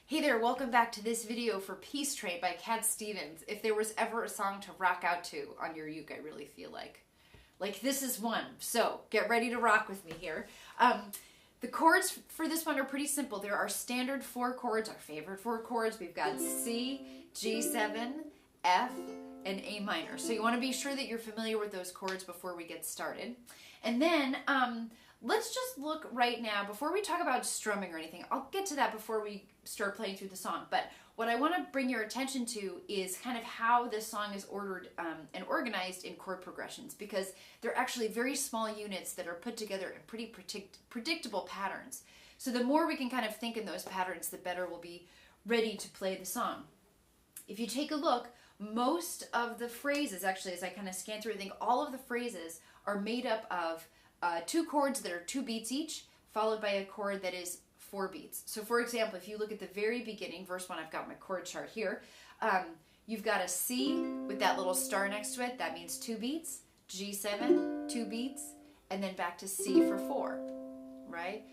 Hey there, welcome back to this video for Peace Train by Cat Stevens. If there was ever a song to rock out to on your uke, I really feel like this is one. So get ready to rock with me here. The chords for this one are pretty simple. There are standard 4 chords, our favorite 4 chords. We've got C, G7, F, and A minor. So you want to be sure that you're familiar with those chords before we get started. And then let's just look right now, before we talk about strumming or anything, I'll get to that before we start playing through the song. But what I want to bring your attention to is kind of how this song is ordered and organized in chord progressions, because they're actually very small units that are put together in pretty predictable patterns. So the more we can kind of think in those patterns, the better we'll be ready to play the song. If you take a look, most of the phrases, actually, as I kind of scan through, I think all of the phrases are made up of 2 chords that are 2 beats each, followed by a chord that is 4 beats. So for example, if you look at the very beginning, verse 1, I've got my chord chart here, you've got a C with that little star next to it, that means 2 beats, G7, 2 beats, and then back to C for 4, right?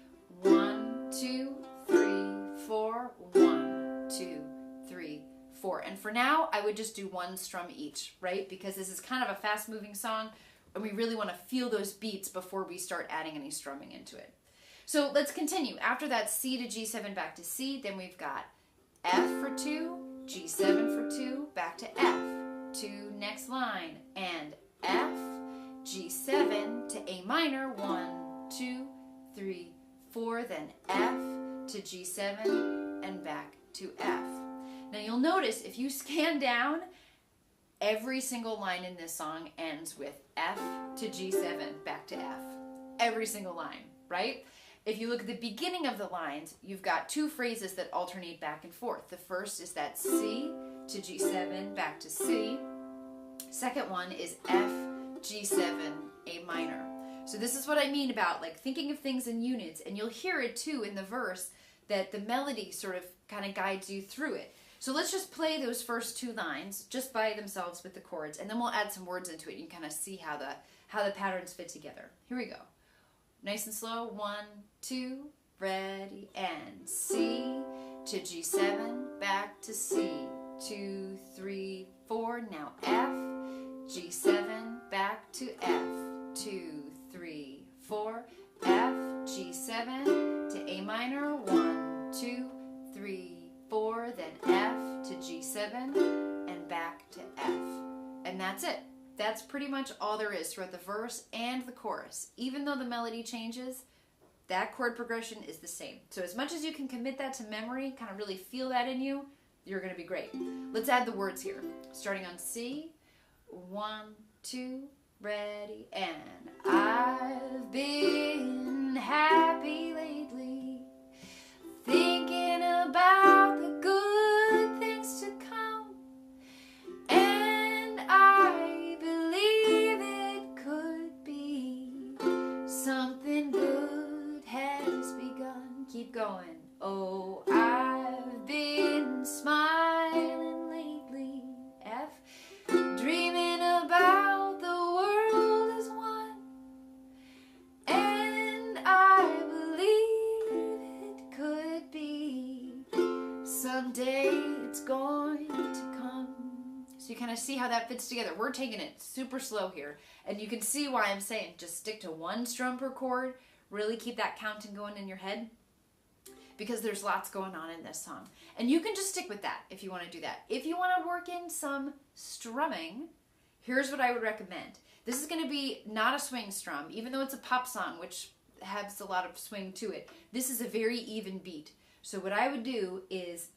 1, 2, 3, 4, 1, 2, 3, 4. And for now, I would just do 1 strum each, right? Because this is kind of a fast-moving song, and we really want to feel those beats before we start adding any strumming into it. So let's continue. After that C to G7 back to C, then we've got F for 2, G7 for 2, back to F, 2 next line, and F, G7 to A minor, 1, 2, 3, 4, then F to G7 and back to F. Now you'll notice if you scan down, every single line in this song ends with F to G7 back to F. Every single line, right? If you look at the beginning of the lines, you've got 2 phrases that alternate back and forth. The first is that C to G7 back to C. Second one is F, G7, A minor. So this is what I mean about like thinking of things in units, and you'll hear it too in the verse that the melody sort of kind of guides you through it. So let's just play those first 2 lines just by themselves with the chords, and then we'll add some words into it. You can kind of see how the patterns fit together. Here we go. Nice and slow. 1, 2, ready, and C to G7, back to C. 2, 3, 4. Now F, G7, back to F. 2, 3, 4. F, G7 to A minor. 1, 2, 3, 4, then F to G7 and back to F. And that's it. That's pretty much all there is throughout the verse and the chorus. Even though the melody changes, that chord progression is the same. So as much as you can commit that to memory, kind of really feel that in you, you're going to be great. Let's add the words here. Starting on C, 1, 2, ready, and I've been happy lately, thinking about the good things to come, and I believe it could be something good has begun. Keep going. Oh, I've been smiling lately, F, dreaming about the world as one, and I believe it could be someday it's going to come. So you kind of see how that fits together. We're taking it super slow here, and you can see why I'm saying just stick to 1 strum per chord. Really keep that counting going in your head, because there's lots going on in this song. And you can just stick with that if you want to do that. If you want to work in some strumming, here's what I would recommend. This is going to be not a swing strum, even though it's a pop song, which has a lot of swing to it. This is a very even beat. So what I would do is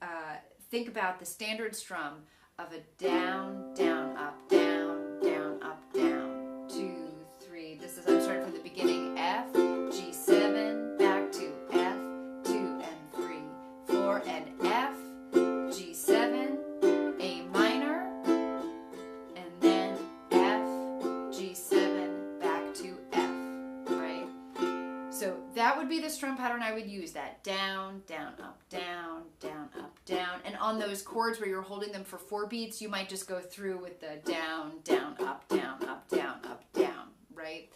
think about the standard strum of a down, down, up, down, down, up, down, 2, 3. This is, I'm starting from the beginning, F, G7, back to F, 2 and 3, 4, and F, G7, A minor, and then F, G7, back to F, right? So that would be the strum pattern I would use, that down, down, up, down, down, up, down. And on those chords where you're holding them for 4 beats, you might just go through with the down, down, up, down, up, down, up, down, right?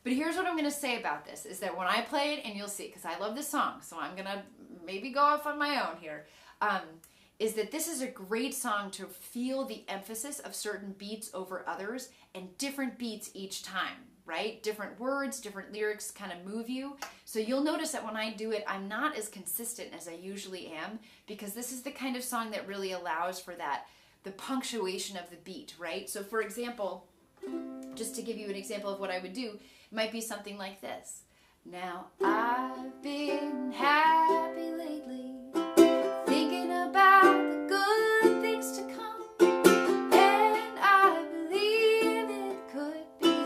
But here's what I'm going to say about this, is that when I play it, and you'll see, because I love this song, so I'm going to maybe go off on my own here, is that this is a great song to feel the emphasis of certain beats over others and different beats each time, right? Different words, different lyrics kind of move you. So you'll notice that when I do it, I'm not as consistent as I usually am, because this is the kind of song that really allows for that, the punctuation of the beat, right? So for example, just to give you an example of what I would do, it might be something like this. Now I've been happy lately, thinking about the good things to come, and I believe it could be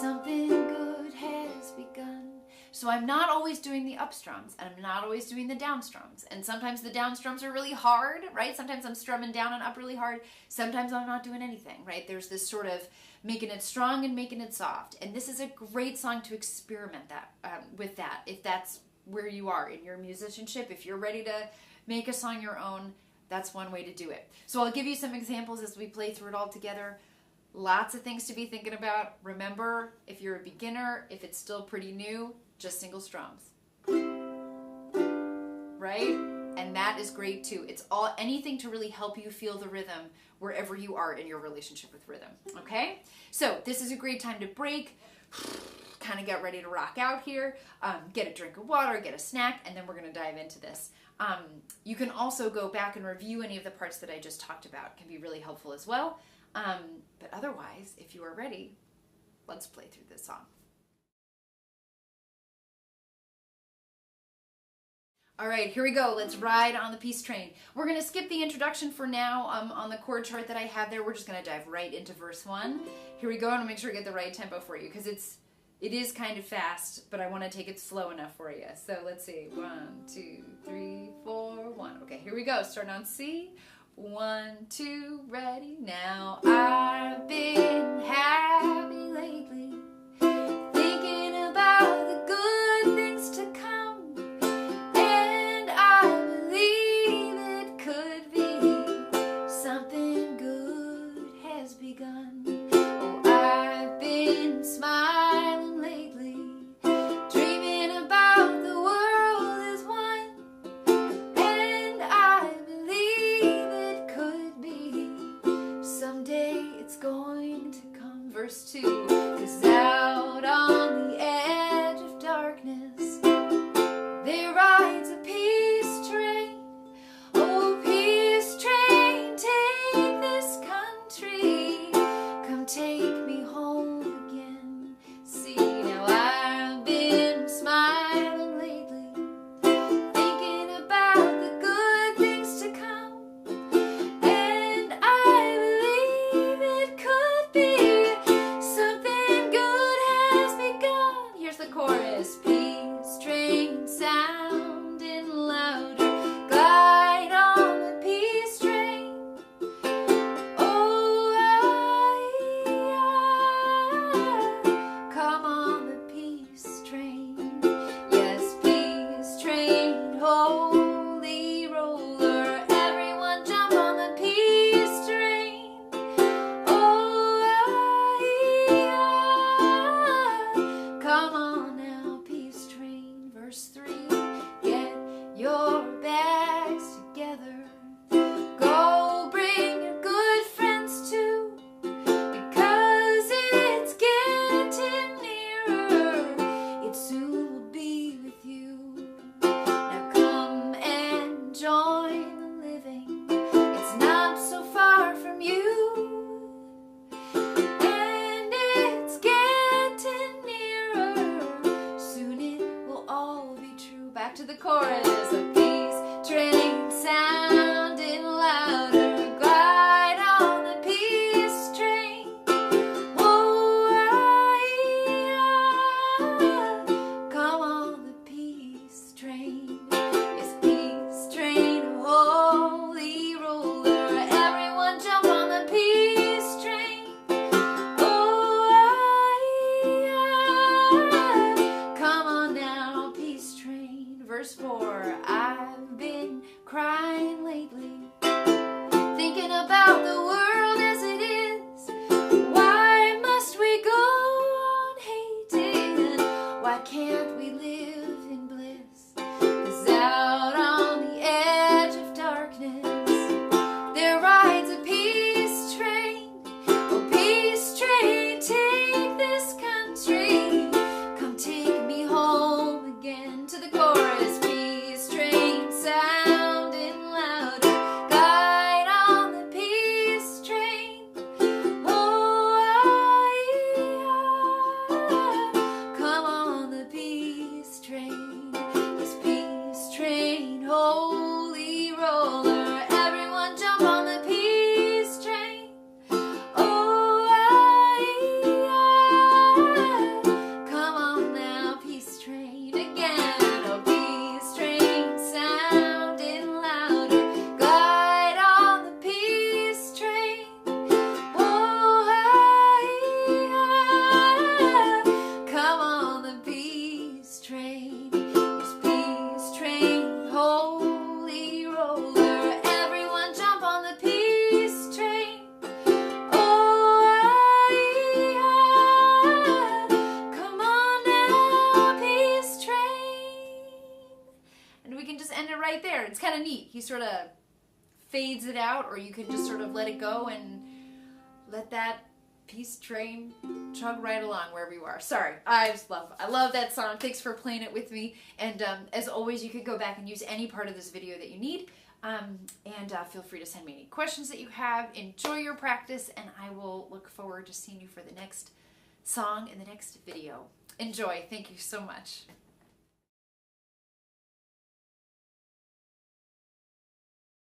something good has begun. So I'm not always doing the up strums, and I'm not always doing the down strums. And sometimes the down strums are really hard, right? Sometimes I'm strumming down and up really hard. Sometimes I'm not doing anything, right? There's this sort of making it strong and making it soft. And this is a great song to experiment with that, if that's where you are in your musicianship. If you're ready to make a song your own, that's one way to do it. So I'll give you some examples as we play through it all together. Lots of things to be thinking about. Remember, if you're a beginner, if it's still pretty new, just single strums, right? And that is great too. It's all anything to really help you feel the rhythm wherever you are in your relationship with rhythm, okay? So this is a great time to break, kind of get ready to rock out here, get a drink of water, get a snack, and then we're gonna dive into this. You can also go back and review any of the parts that I just talked about. It can be really helpful as well. But otherwise, if you are ready, let's play through this song. All right, here we go. Let's ride on the peace train. We're going to skip the introduction for now on the chord chart that I have there. We're just going to dive right into verse 1. Here we go, and I'll make sure I get the right tempo for you, because it is kind of fast, but I want to take it slow enough for you. So let's see. 1, 2, 3, 4, 1. Okay, here we go. Starting on C. 1, 2, ready. Now I've been happy lately, thinking about the good things to come, and I believe it could be something good has begun. Oh, I've been smiling lately, dreaming about the world as one, and I believe it could be someday it's going to come. Verse 2, 'cause out on the edge of darkness there rides a peace train. Oh, peace train, take this country, come take me home again. See, now I've been smiling lately, thinking about the good things to come, and I believe it could be something good has begun. Here's the chorus. Peace train sounding louder, glide on the peace train. Oh, come on the peace train. Yes, peace train, holy roller, everyone jump on the peace train. Oh, come on now, peace train. Verse 3, get your bags together, go bring your good friends too, because it's getting nearer, it soon will be with you. Now come and join the living, it's not so far from you, and it's getting nearer, soon it will all be true. Back to the chorus. A peace train sounding louder, glide on the peace train. Oh, come on the peace train. Yes, peace train, holy roller, everyone jump on the peace train. Oh, come on now, peace train. Verse 4, I've been crying lately, thinking about the world as it is. Why must we go on hating? Why can't we live in bliss? 'Cause out of neat. He sort of fades it out, or you can just sort of let it go and let that peace train chug right along wherever you are. Sorry, I love that song. Thanks for playing it with me. And as always, you could go back and use any part of this video that you need. Feel free to send me any questions that you have. Enjoy your practice, and I will look forward to seeing you for the next song in the next video. Enjoy. Thank you so much.